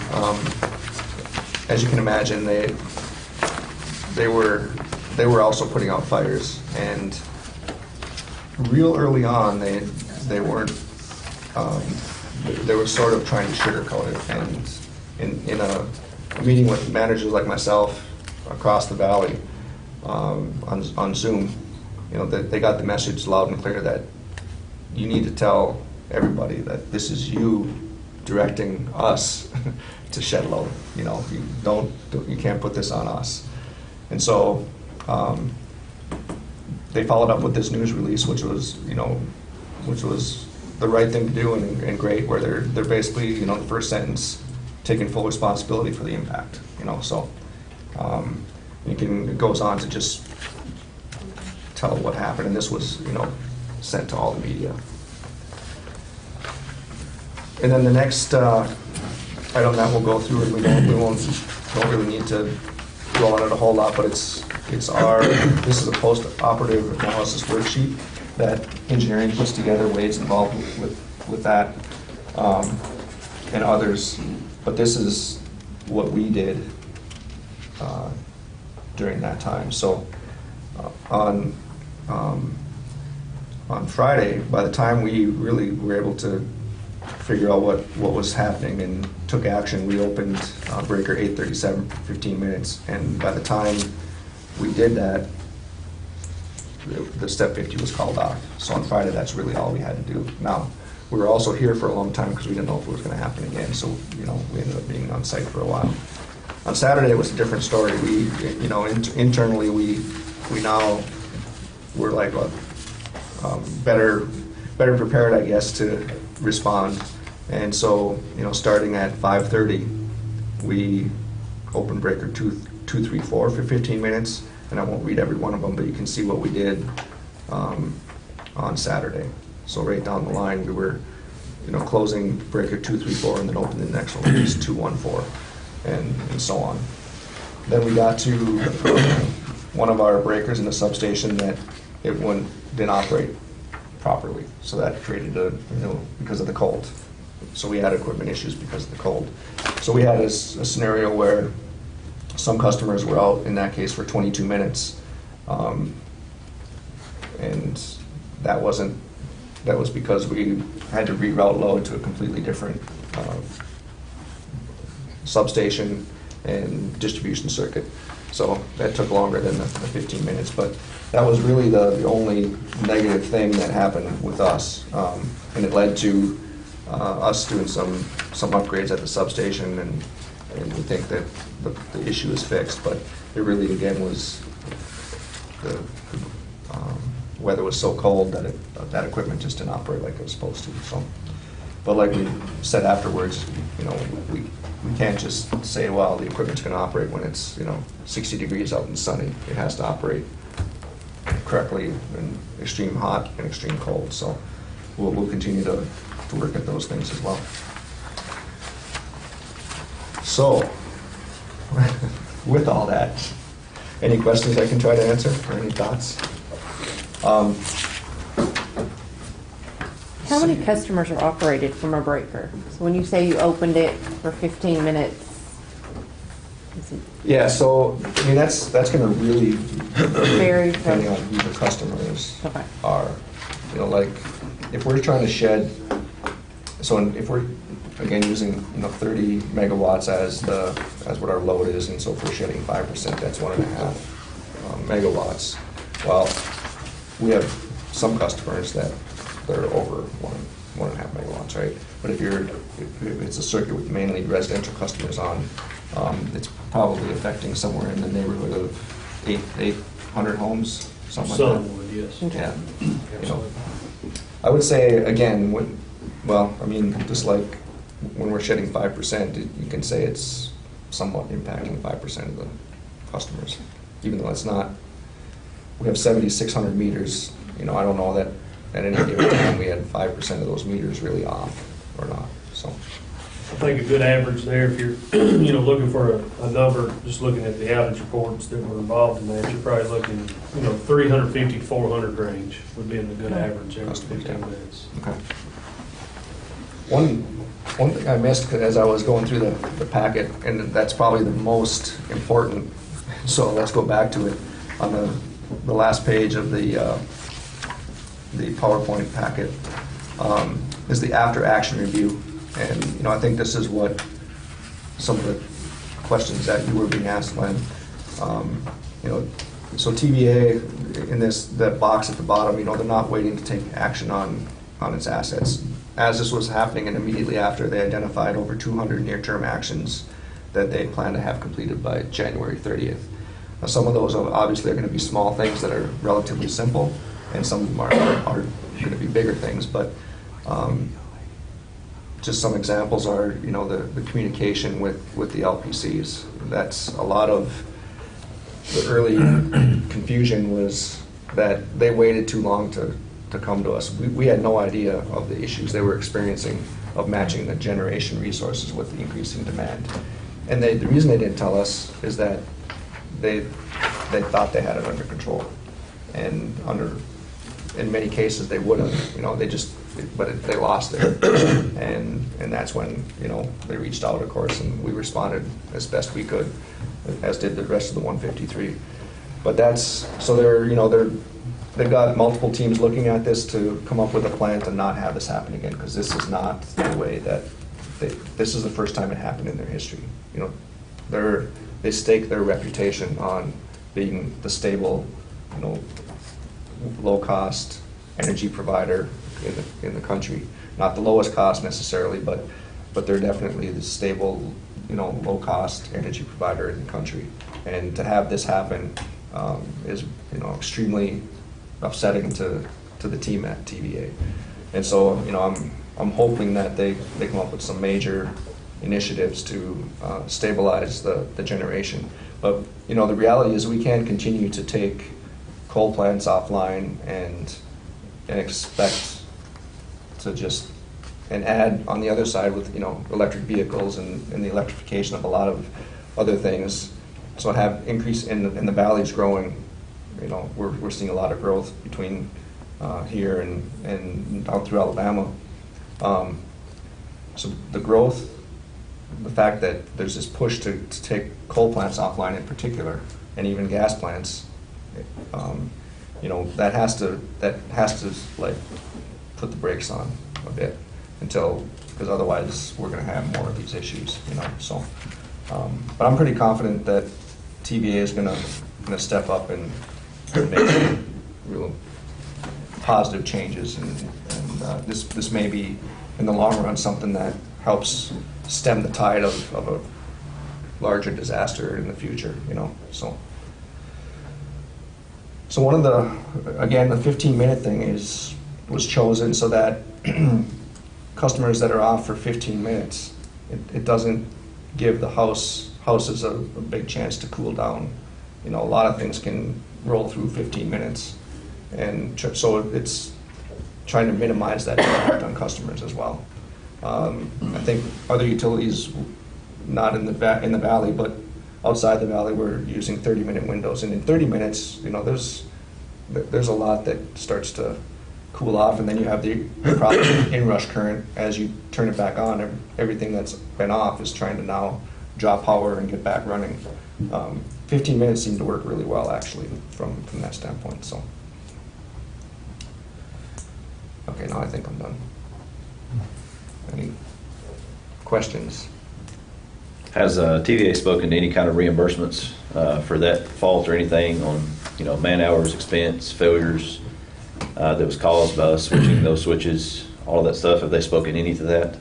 as you can imagine, they were also putting out fires. And real early on, they weren't. They were sort of trying to sugarcoat it. And in a meeting with managers like myself across the valley on Zoom, they got the message loud and clear that you need to tell everybody that this is you directing us to shed load. You can't put this on us. And so they followed up with this news release, which was the right thing to do and great, where they're basically, the first sentence, taking full responsibility for the impact. So it goes on to just tell what happened, and this was, sent to all the media. And then the next item that we'll go through, and we don't really need to dwell on it a whole lot, but this is a post-operative analysis worksheet that engineering puts together. Wade's involved with that, and others. But this is what we did during that time. So on Friday, by the time we really were able to figure out what was happening and took action, we opened breaker 837 for 15 minutes. And by the time we did that, the step 50 was called off. So on Friday, that's really all we had to do. Now, we were also here for a long time because we didn't know if it was going to happen again. So, we ended up being on site for a while. On Saturday, it was a different story. We, internally, we now, we're like better prepared, I guess, to respond. And so, starting at 5:30, we opened breaker 234 for 15 minutes. And I won't read every one of them, but you can see what we did on Saturday. So right down the line, we were, closing breaker 234 and then opening the next one, which is 214, and so on. Then we got to one of our breakers in the substation that didn't operate properly. So that created because of the cold. So we had equipment issues because of the cold. So we had a scenario where some customers were out, in that case, for 22 minutes. And that was because we had to reroute load to a completely different substation and distribution circuit. So that took longer than the 15 minutes. But that was really the only negative thing that happened with us. And it led to us doing some upgrades at the substation, and we think that the issue is fixed. But it really, again, was the weather was so cold that that equipment just didn't operate like it was supposed to. So, but like we said afterwards, we can't just say, well, the equipment's going to operate when it's 60 degrees out and sunny. It has to operate correctly in extreme hot and extreme cold. So we'll continue to work at those things as well. So with all that, any questions I can try to answer, or any thoughts? How many customers are operated from a breaker? So when you say you opened it for 15 minutes, Yeah, so I mean that's going to really vary depending from. on who the customers Okay. are. Like if we're trying to shed, if we're again using 30 megawatts as what our load is, and so if we're shedding 5%, that's 1.5 megawatts. Well, we have some customers that are over 1.5 megawatts, right? But if it's a circuit with mainly residential customers on, it's probably affecting somewhere in the neighborhood of 800 homes, something like that. Some would, yes. Yeah. Absolutely. I would say, again, Well, I mean, just like when we're shedding 5%, you can say it's somewhat impacting 5% of the customers, even though it's not. We have 7,600 meters, you know, I don't know that at any given time we had 5% of those meters really off or not, so. I think a good average there, if you're, you know, looking for a number, just looking at the outage reports that were involved in that, you're probably looking, you know, 350 to 400 range would be in the good average every 15 minutes. Okay. One thing I missed as I was going through the packet, and that's probably the most important, so let's go back to it. On the last page of the PowerPoint packet is the after-action review. And, you know, I think this is what some of the questions that you were being asked, Len. You know, so TVA in that box at the bottom, you know, they're not waiting to take action on its assets. As this was happening and immediately after, they identified over 200 near-term actions that they plan to have completed by January 30th. Now, some of those obviously are going to be small things that are relatively simple, and some of them are going to be bigger things, but just some examples are, you know, the communication with the LPCs. That's a lot of the early confusion was that they waited too long to come to us. We had no idea of the issues they were experiencing of matching the generation resources with the increasing demand. And the reason they didn't tell us is that they thought they had it under control. And in many cases they would have, you know, they lost it. And that's when, you know, they reached out, of course, and we responded as best we could, as did the rest of the 153. But so they've got multiple teams looking at this to come up with a plan to not have this happen again, because this is not the way that this is the first time it happened in their history. You know, they stake their reputation on being the stable, you know, low-cost energy provider in the country. Not the lowest cost necessarily, but they're definitely the stable, you know, low-cost energy provider in the country. And to have this happen is, you know, extremely upsetting to the team at TVA. And so, you know, I'm hoping that they come up with some major initiatives to stabilize the generation. But, you know, the reality is we can't continue to take coal plants offline and expect to just, and add on the other side with, you know, electric vehicles and the electrification of a lot of other things. So have increase in the valleys growing. You know, we're seeing a lot of growth between here and down through Alabama. So the growth, the fact that there's this push to take coal plants offline in particular, and even gas plants, you know, that has to like put the brakes on a bit because otherwise we're going to have more of these issues, you know. So, but I'm pretty confident that TVA is going to step up and make some real positive changes, and this may be in the long run something that helps stem the tide of a larger disaster in the future, you know. So one of the 15-minute thing was chosen so that customers that are off for 15 minutes, it doesn't give the houses a big chance to cool down. You know, a lot of things can roll through 15 minutes, and so it's trying to minimize that impact on customers as well. I think other utilities, not in the valley, but outside the valley, we're using 30-minute windows, and in 30 minutes, you know, there's a lot that starts to cool off, and then you have the problem inrush current as you turn it back on. Everything that's been off is trying to now draw power and get back running. 15 minutes seemed to work really well, actually, from that standpoint. So, okay, now I think I'm done. Any questions? Has TVA spoken to any kind of reimbursements for that fault or anything on, you know, man hours, expense, failures that was caused by us switching those switches, all of that stuff? Have they spoken any to that?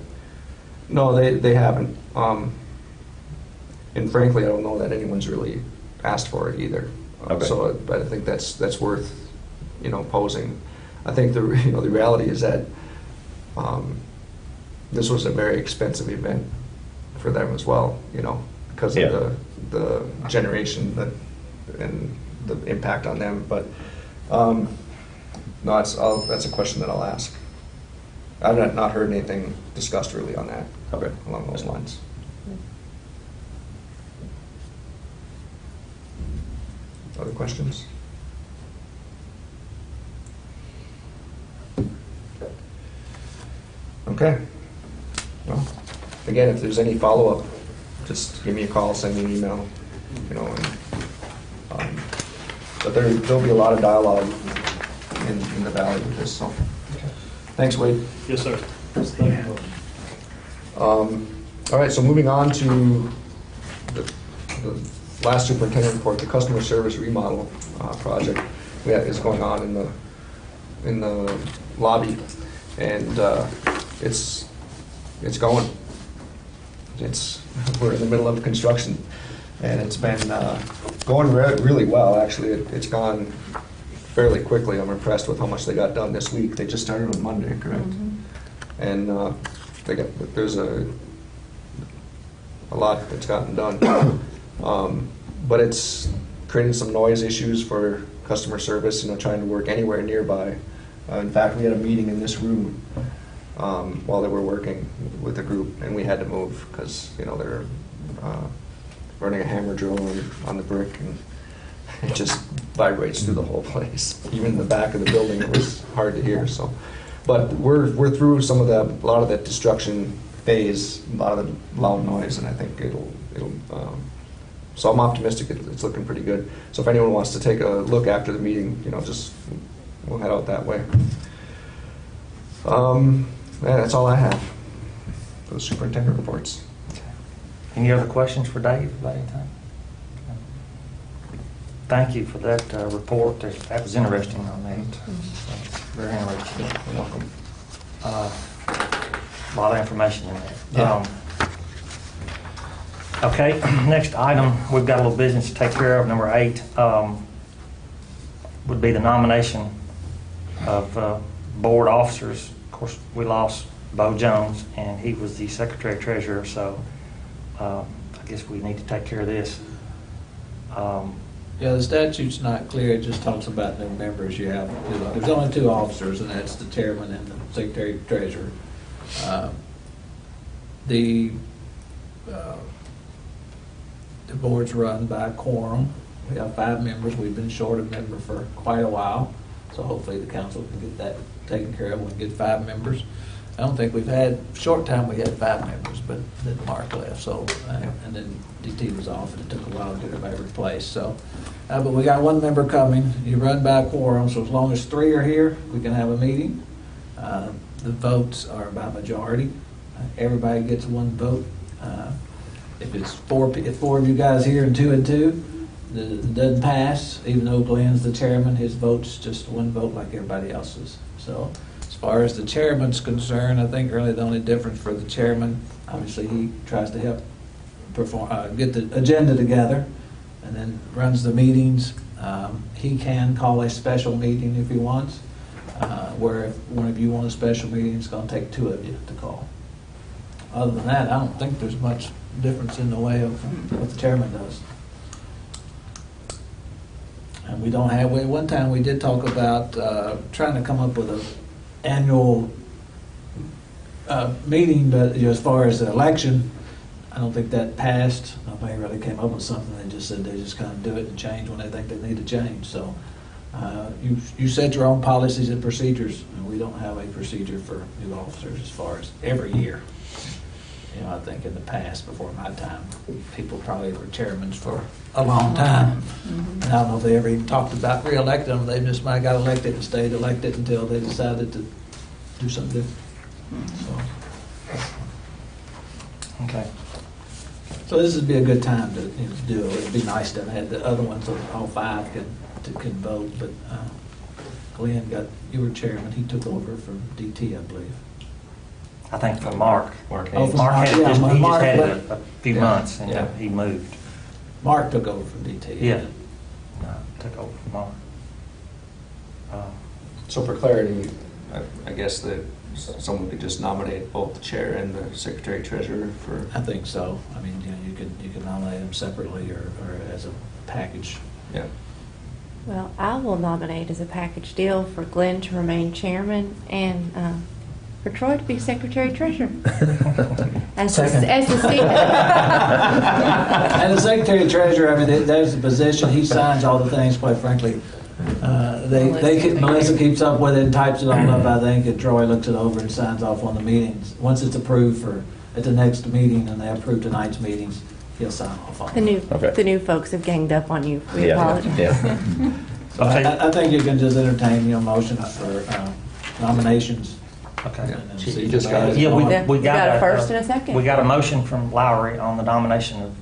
No, they haven't. And frankly, I don't know that anyone's really asked for it either. Okay. So, but I think that's worth, you know, posing. I think the reality is that this was a very expensive event for them as well, you know, because Yeah. of the generation that, and the impact on them. But no, that's a question that I'll ask. I've not heard anything discussed really on that, Okay. along those lines. Other questions? Okay. Well, again, if there's any follow-up, just give me a call, send me an email, you know. But there'll be a lot of dialogue in the valley with this, so. Thanks, Wade. Yes, sir. Thank you. All right, so moving on to the last superintendent report, the customer service remodel project is going on in the lobby, and it's going. We're in the middle of construction, and it's been going really well. Actually, it's gone fairly quickly. I'm impressed with how much they got done this week. They just started on Monday, correct? And there's a lot that's gotten done. But it's creating some noise issues for customer service, you know, trying to work anywhere nearby. In fact, we had a meeting in this room while they were working with the group, and we had to move because, you know, they're running a hammer drill on the brick, and it just vibrates through the whole place. Even in the back of the building, it was hard to hear. So, but we're through a lot of that destruction phase, a lot of the loud noise, and I think it'll. So I'm optimistic it's looking pretty good. So if anyone wants to take a look after the meeting, you know, we'll head out that way. That's all I have for the superintendent reports. Any other questions for Dave about anything? Thank you for that report. That was interesting on that. Very interesting. You're welcome. A lot of information in there. Yeah. Okay, next item, we've got a little business to take care of. Number 8 would be the nomination of board officers. Of course, we lost Bo Jones, and he was the secretary treasurer, so I guess we need to take care of this. Yeah, the statute's not clear. It just talks about new members. You have, there's only 2 officers, and that's the chairman and the secretary treasurer. The board's run by quorum. We have 5 members. We've been short a member for quite a while, so hopefully the council can get that taken care of. We can get 5 members. I don't think we've had, short time we had 5 members, but then Mark left, so, and then DT was off, and it took a while to get everybody replaced, so. But we got 1 member coming. You run by quorum, so as long as 3 are here, we can have a meeting. The votes are by majority. Everybody gets 1 vote. If it's 4 of you guys here and 2 and 2, it doesn't pass, even though Glenn's the chairman, his vote's just 1 vote like everybody else's. So as far as the chairman's concerned, I think really the only difference for the chairman, obviously he tries to help get the agenda together and then runs the meetings. He can call a special meeting if he wants, where if one of you want a special meeting, it's going to take 2 of you to call. Other than that, I don't think there's much difference in the way of what the chairman does. And we don't have, one time we did talk about trying to come up with an annual meeting, but as far as the election, I don't think that passed. Nobody really came up with something. They just said they just kind of do it and change when they think they need to change. So you set your own policies and procedures, and we don't have a procedure for new officers as far as every year. You know, I think in the past, before my time, people probably were chairmen for a long time. And I don't know if they ever even talked about re-electing them. They just might have got elected and stayed elected until they decided to do something different. Okay. So this would be a good time to, you know, to do it. It'd be nice to have the other ones, so all 5 can vote. But Glenn you were chairman. He took over from DT, I believe. I think for Mark. Mark Oh, Haynes. Mark had it, yeah, he just Mark had it left. a few Yeah. months, and Yeah. he moved. Mark took over from DT. Yeah. No, took over from Mark. So for clarity, I guess the someone could just nominate both the chair and the secretary treasurer for. I think so. I mean, you could nominate them separately or as a package. Yeah. Well, I will nominate as a package deal for Glenn to remain chairman and for Troy to be secretary treasurer. As the And the secretary treasurer, I mean, there's the position, he signs all the things, quite frankly. Melissa keeps up with it and types it all up, I think, and Troy looks it over and signs off on the meetings. Once it's approved at the next meeting and they approve tonight's meetings, he'll sign off on it. The new folks have ganged up on you. We apologize. Yeah. So I think you can just entertain, motions for nominations. Okay. and then see You just if got anybody- Yeah, We got a first and a second. We got a motion from Lowry on the nomination of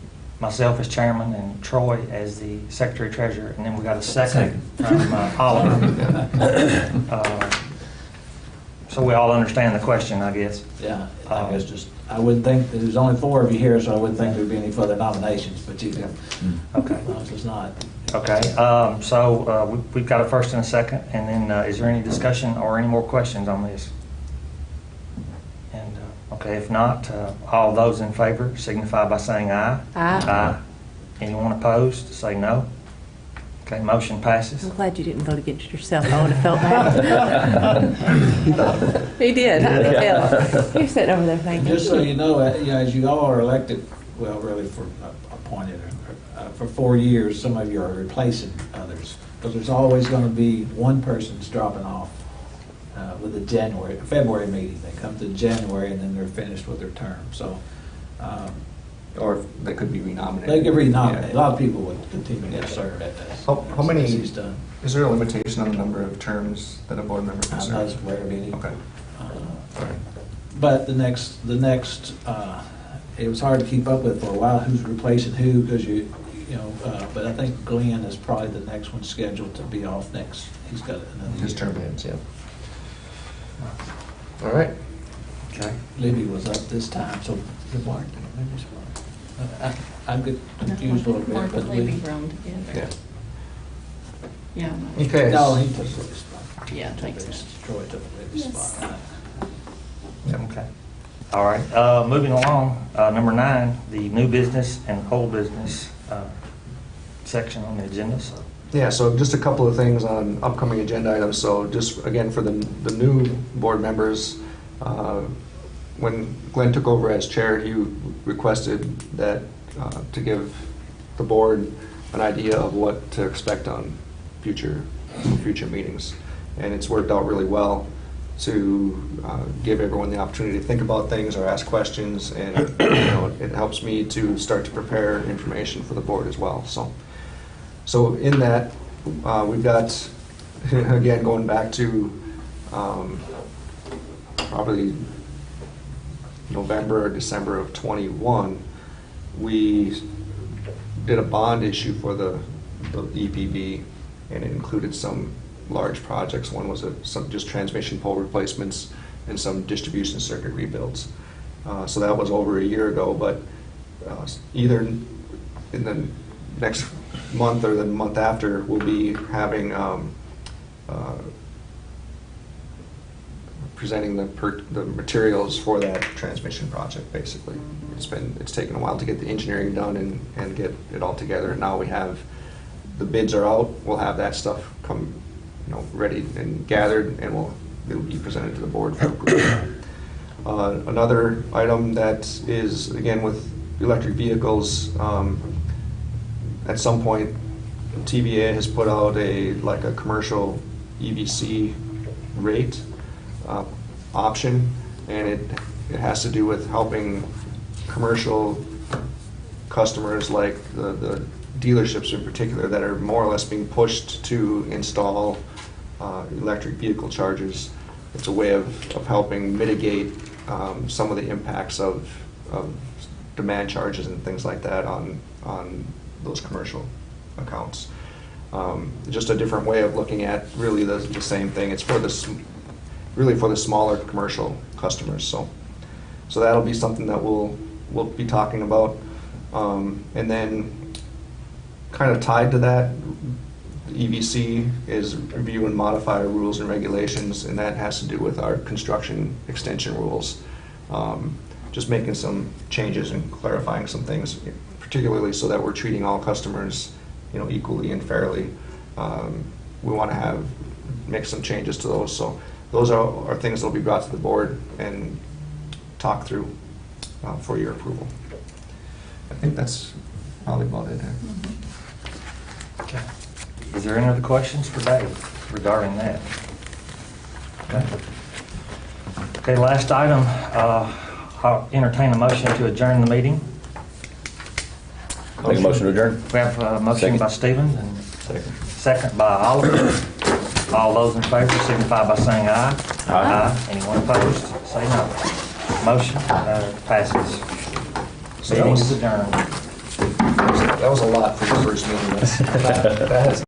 myself as chairman and Troy as the secretary treasurer, and then we got a second from Oliver. So we all understand the question, I guess. Yeah, I guess I wouldn't think, there's only 4 of you here, so I wouldn't think there'd be any further nominations, but you can, Okay. as long as it's not. Okay, we've got a first and a second, and then is there any discussion or any more questions on this? And, okay, if not, all those in favor signify by saying aye. Aye. Aye. Anyone opposed, say no. Okay, motion passes. I'm glad you didn't vote against yourself. I would have felt bad. He did. You're sitting over there thinking. Just so you know, as you all are elected, well, really for appointed for 4 years, some of you are replacing others, because there's always going to be one person's dropping off with the February meeting. They come to January and then they're finished with their term. So Or they could be renominated. they can renominate. Yeah. A lot of people would continue to serve at this. How many- as he's done. Is there a limitation on the number of terms that a board member can I'm serve? not aware of any. Okay. All right. But the next, it was hard to keep up with for a while, who's replacing who, because but I think Glenn is probably the next one scheduled to be off next. He's got another. His year. term ends, yeah. All right. Okay. Libby was up this time, so good morning. I get confused a little bit, Mark but and Libby Libby. grown together. Yeah. Okay. No, he took Libby's spot. Yeah, it makes sense. Troy took Libby's Yes. spot. Okay. All right, moving along, number 9, the new business and old business section on the agenda. So, Yeah, so just a couple of things on upcoming agenda items. So just, again, for the new board members, when Glenn took over as chair, he requested that to give the board an idea of what to expect on future meetings. And it's worked out really well to give everyone the opportunity to think about things or ask questions, and it helps me to start to prepare information for the board as well. So in that, we've got, again, going back to probably November or December of '21, we did a bond issue for the EPB, and it included some large projects. One was some just transmission pole replacements and some distribution circuit rebuilds. So that was over a year ago, but either in the next month or the month after, we'll be having presenting the materials for that transmission project. Basically, it's taken a while to get the engineering done and get it all together. And now we have the bids are out. We'll have that stuff come, ready and gathered, and it'll be presented to the board for approval. Another item that is, again, with electric vehicles, at some point, TVA has put out a commercial EVC rate option, and it has to do with helping commercial customers, like the dealerships in particular, that are more or less being pushed to install electric vehicle chargers. It's a way of helping mitigate some of the impacts of demand charges and things like that on those commercial accounts. Just a different way of looking at really the same thing. It's for the smaller commercial customers. So that'll be something that we'll be talking about. And then kind of tied to that, The EVC is review and modify our rules and regulations, and that has to do with our construction extension rules. Just making some changes and clarifying some things, particularly so that we're treating all customers, equally and fairly. We want to make some changes to those. So those are things that will be brought to the board and talked through for your approval. I think that's probably about it. Okay. Is there any other questions for Dave regarding that? Okay, last item, I'll entertain a motion to adjourn the meeting. Make a motion to adjourn? We have a motion Second. by Stephen and second by Oliver. All those in favor signify by saying aye. Aye. Anyone opposed, say no. Motion passes. So Meeting is adjourned. that was a lot for your first meeting. That has